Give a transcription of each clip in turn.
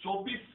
24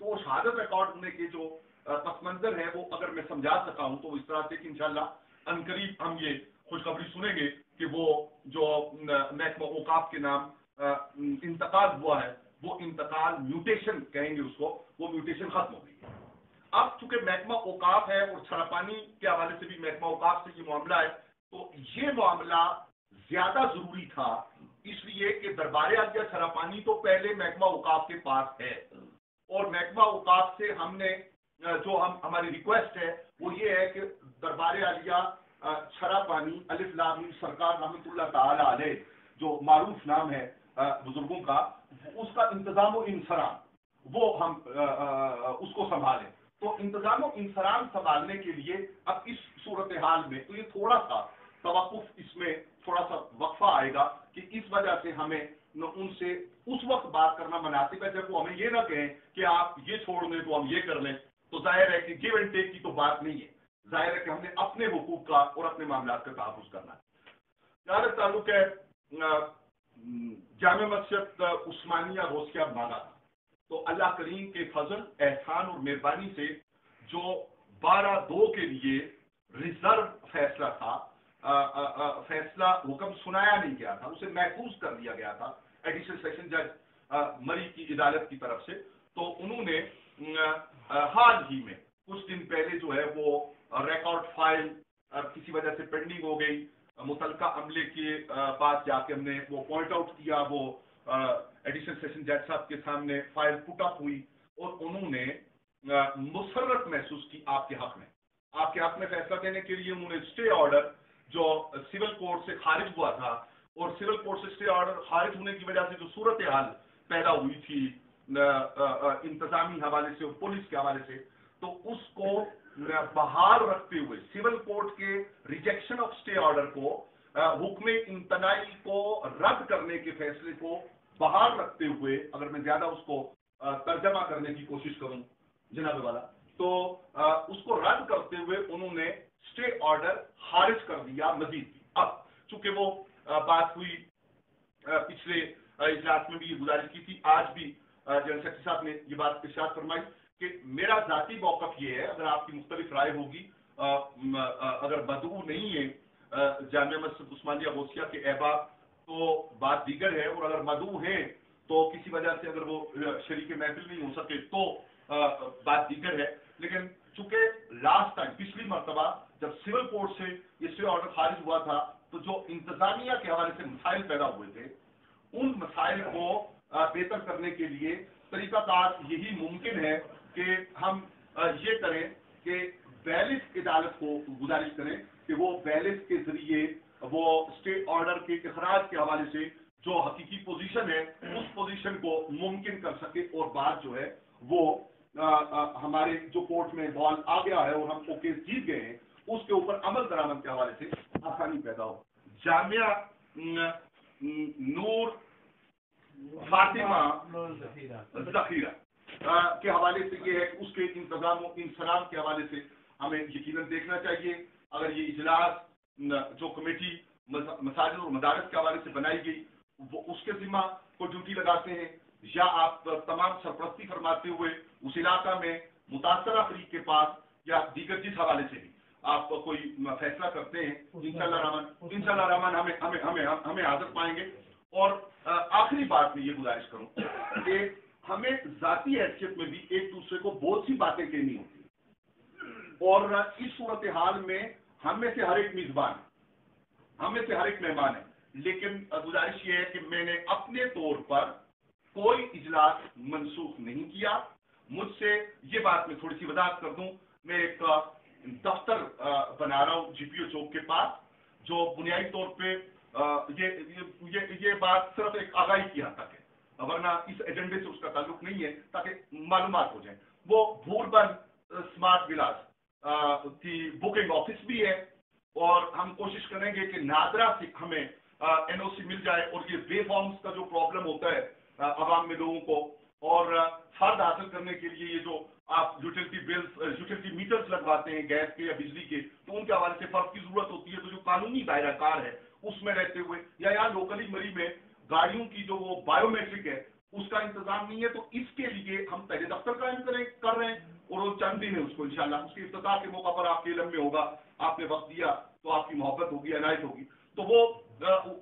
تو شہادت ریکارڈ ہونے کے جو پس منظر ہے وہ اگر میں سمجھا سکا ہوں تو اس طرح سے کہ انشاءاللہ عنقریب ہم یہ خوشخبری سنیں گے کہ وہ جو محکمہ اوقاف کے نام انتقال ہوا ہے وہ انتقال میوٹیشن کہیں گے اس کو، وہ میوٹیشن ختم ہو گئی ہے۔ اب چونکہ محکمہ اوقاف ہے اور چھڑاپانی کے حوالے سے بھی محکمہ اوقاف سے یہ معاملہ ہے، تو یہ معاملہ زیادہ ضروری تھا اس لیے کہ دربار عالیہ چھڑاپانی تو پہلے محکمہ اوقاف کے پاس ہے، اور محکمہ اوقاف سے ہم نے جو ہماری ریکویسٹ ہے وہ یہ ہے کہ دربار عالیہ چھڑاپانی الف لام میم سرکار رحمۃ اللہ تعالی علیہ جو معروف نام ہے بزرگوں کا، اس کا انتظام و انصرام وہ ہم اس کو سنبھالیں۔ تو انتظام و انصرام سنبھالنے کے لیے اب اس صورتحال میں تو یہ تھوڑا سا توقف، اس میں تھوڑا سا وقفہ آئے گا کہ اس وجہ سے ہمیں ان سے اس وقت بات کرنا مناسب ہے جب وہ ہمیں یہ نہ کہیں کہ آپ یہ چھوڑ دیں تو ہم یہ کر لیں، تو ظاہر ہے کہ گیو اینڈ ٹیک کی تو بات نہیں ہے، ظاہر ہے کہ ہم نے اپنے حقوق کا اور اپنے معاملات کا تحفظ کرنا ہے۔ جہاں تک تعلق ہے جامع مسجد عثمانیہ غوثیہ باغا، تو اللہ کریم کے فضل احسان اور مہربانی سے جو 12/2 کے لیے ریزرو فیصلہ تھا، فیصلہ حکم سنایا نہیں گیا تھا، اسے محفوظ کر لیا گیا تھا ایڈیشنل سیشن جج مری کی عدالت کی طرف سے، تو انہوں نے حال ہی میں کچھ دن پہلے جو ہے وہ ریکارڈ فائل کسی وجہ سے پینڈنگ ہو گئی، متعلقہ عملے کے بعد جا کے ہم نے وہ پوائنٹ آؤٹ کیا، وہ ایڈیشنل سیشن جج صاحب کے سامنے فائل پٹ اپ ہوئی اور انہوں نے مسرت محسوس کی آپ کے حق میں فیصلہ دینے کے لیے انہوں نے اسٹے آرڈر جو سول کورٹ سے خارج ہوا تھا، اور سول کورٹ سے اسٹے آرڈر خارج ہونے کی وجہ سے جو صورتحال پیدا ہوئی تھی انتظامی حوالے سے اور پولیس کے حوالے سے، تو اس کو بحال رکھتے ہوئے سول کورٹ کے ریجیکشن آف اسٹے آرڈر کو، حکم امتناعی کو رد کرنے کے فیصلے کو بحال رکھتے ہوئے، اگر میں زیادہ اس کو ترجمہ کرنے کی کوشش کروں جناب والا، تو اس کو رد کرتے ہوئے انہوں نے اسٹے آرڈر خارج کر دیا مزید بھی۔ اب چونکہ وہ بات ہوئی پچھلے اجلاس میں بھی یہ گزارش کی تھی، آج بھی جنرل سیکرٹری صاحب نے یہ بات ارشاد فرمائی کہ میرا ذاتی موقف یہ ہے، اگر آپ کی مختلف رائے ہوگی، اگر بدعو نہیں ہے جامع مسجد عثمانیہ غوثیہ کے احباب تو بات دیگر ہے، اور اگر مدعو ہیں تو کسی وجہ سے اگر وہ شریک محفل نہیں ہو سکے تو بات دیگر ہے، لیکن چونکہ لاسٹ ٹائم پچھلی مرتبہ جب سول کورٹ سے یہ اسٹے آرڈر خارج ہوا تھا تو جو انتظامیہ کے حوالے سے مسائل پیدا ہوئے تھے، ان مسائل کو بہتر کرنے کے لیے طریقہ کار یہی ممکن ہے کہ ہم یہ کریں کہ بیلس عدالت کو گزارش کریں کہ وہ بیلس کے ذریعے وہ اسٹے آرڈر کے اخراج کے حوالے سے جو حقیقی پوزیشن ہے اس پوزیشن کو ممکن کر سکے، اور بات جو ہے وہ ہمارے جو کورٹ میں بال آ گیا ہے اور ہم وہ کیس جیت گئے ہیں اس کے اوپر عمل درآمد کے حوالے سے آسانی پیدا ہو۔ جامعہ نور فاطمہ ذخیرہ کے حوالے سے یہ ہے کہ اس کے انتظام و انصرام کے حوالے سے ہمیں یقیناً دیکھنا چاہیے، اگر یہ اجلاس جو کمیٹی مساجد اور مدارس کے حوالے سے بنائی گئی وہ اس کے ذمہ کو ڈیوٹی لگاتے ہیں، یا آپ تمام سرپرستی فرماتے ہوئے اس علاقہ میں متاثرہ فریق کے پاس یا دیگر جس حوالے سے بھی آپ کوئی فیصلہ کرتے ہیں، انشاءاللہ رحمان ہمیں حاضر پائیں گے۔ اور آخری بات میں یہ گزارش کروں کہ ہمیں ذاتی حیثیت میں بھی ایک دوسرے کو بہت سی باتیں کہنی ہوتی، اور اس صورتحال میں ہم میں سے ہر ایک میزبان، ہم میں سے ہر ایک مہمان ہے، لیکن گزارش یہ ہے کہ میں نے اپنے طور پر کوئی اجلاس منسوخ نہیں کیا۔ مجھ سے یہ بات میں تھوڑی سی وضاحت کر دوں، میں ایک دفتر بنا رہا ہوں جی پی او چوک کے پاس، جو بنیادی طور پہ یہ بات صرف ایک آگاہی کی حد تک ہے، ورنہ اس ایجنڈے سے اس کا تعلق نہیں ہے، تاکہ معلومات ہو جائیں۔ وہ بھور بند اسمارٹ ولاس کی بکنگ آفس بھی ہے، اور ہم کوشش کریں گے کہ نادرا سے ہمیں این او سی مل جائے، اور یہ وے فارمز کا جو پرابلم ہوتا ہے عوام میں لوگوں کو، اور فرد حاصل کرنے کے لیے یہ جو آپ یوٹیلٹی میٹرز لگواتے ہیں گیس کے یا بجلی کے، تو ان کے حوالے سے فرد کی ضرورت ہوتی ہے، تو جو قانونی دائرہ کار ہے اس میں رہتے ہوئے، یا یہاں لوکلی مری میں گاڑیوں کی جو وہ بایو میٹرک ہے اس کا انتظام نہیں ہے، تو اس کے لیے ہم پہلے دفتر قائم کر رہے ہیں، اور وہ چند دن ہے اس کو انشاءاللہ اس کے افتتاح کے موقع پر آپ کے علم میں ہوگا، آپ نے وقت دیا تو آپ کی محبت ہوگی، عنایت ہوگی، تو وہ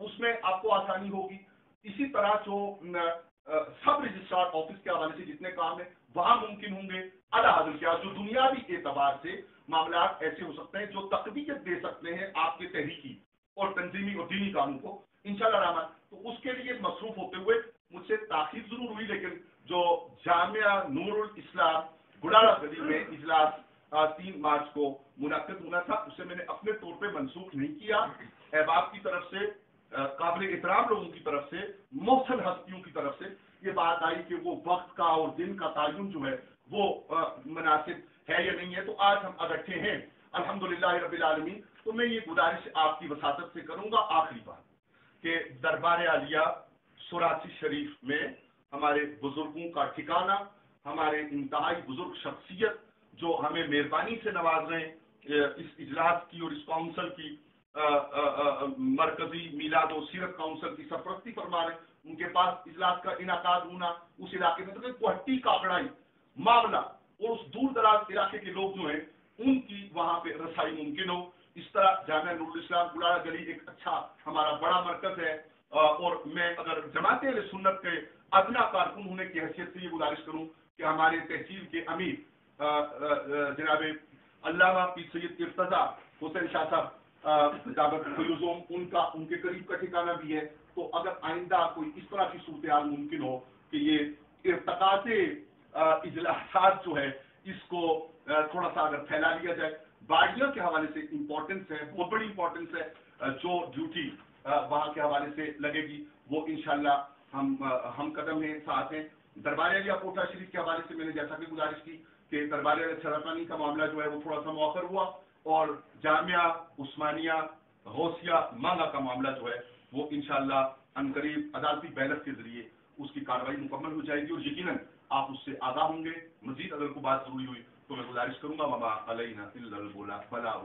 اس میں آپ کو آسانی ہوگی۔ اسی طرح جو سب رجسٹرار آفس کے حوالے سے جتنے کام ہیں وہاں ممکن ہوں گے، اعلیٰ حضرت کیا جو دنیاوی اعتبار سے معاملات ایسے ہو سکتے ہیں جو تقویت دے سکتے ہیں آپ کے تحریکی اور تنظیمی اور دینی کاموں کو انشاءاللہ رحمان، تو اس کے لیے مصروف ہوتے ہوئے مجھ سے تاخیر ضرور ہوئی، لیکن جو جامعہ نور الاسلام گڑالا گلی میں اجلاس 3 مارچ کو منعقد ہونا تھا، اسے میں نے اپنے طور پہ منسوخ نہیں کیا۔ احباب کی طرف سے، قابل احترام لوگوں کی طرف سے، محسن ہستیوں کی طرف سے یہ بات آئی کہ وہ وقت کا اور دن کا تعین جو ہے وہ مناسب ہے یا نہیں ہے، تو آج ہم اکٹھے ہیں الحمدللہ رب العالمین۔ تو میں یہ گزارش آپ کی وساطت سے کروں گا، آخری بات کہ دربار عالیہ سوراسی شریف میں ہمارے بزرگوں کا ٹھکانہ، ہمارے انتہائی بزرگ شخصیت جو ہمیں مہربانی سے نواز رہے ہیں، اس اجلاس کی اور اس کونسل کی مرکزی میلاد و سیرت کونسل کی سرپرستی فرما رہے ہیں، ان کے پاس اجلاس کا انعقاد ہونا اس علاقے میں تو کوہٹی کاکڑائی معاملہ اور اس دور دراز علاقے کے لوگ جو ہیں ان کی وہاں پہ رسائی ممکن ہو۔ اس طرح جامعہ نور الاسلام گڑالا گلی ایک اچھا ہمارا بڑا مرکز ہے، اور میں اگر جماعت اہل سنت کے ادنا کارکن ہونے کی حیثیت سے یہ گزارش کروں کہ ہمارے تحصیل کے امیر جناب علامہ پیر سید ارتضیٰ حسین شاہ صاحب دعوت فیوزوم ان کے قریب کا ٹھکانہ بھی ہے، تو اگر آئندہ کوئی اس طرح کی صورتحال ممکن ہو کہ یہ ارتقاء اجلاسات جو ہے اس کو تھوڑا سا اگر پھیلا لیا جائے، باڑیوں کے حوالے سے امپورٹنس ہے، بہت بڑی امپورٹنس ہے، جو ڈیوٹی وہاں کے حوالے سے لگے گی وہ انشاءاللہ ہم قدم ہیں، ساتھ ہیں۔ دربار عالیہ کوٹھا شریف کے حوالے سے میں نے جیسا کہ گزارش کی کہ دربار عالیہ سرطانی کا معاملہ جو ہے وہ تھوڑا سا مؤخر ہوا، اور جامعہ عثمانیہ غوثیہ مانگا کا معاملہ جو ہے وہ انشاءاللہ عنقریب عدالتی بیلت کے ذریعے اس کی کارروائی مکمل ہو جائے گی، اور یقیناً آپ اس سے آگاہ ہوں گے۔ مزید اگر کوئی بات ضروری ہوئی تو میں گزارش کروں گا، وما علینا الا البلاغ۔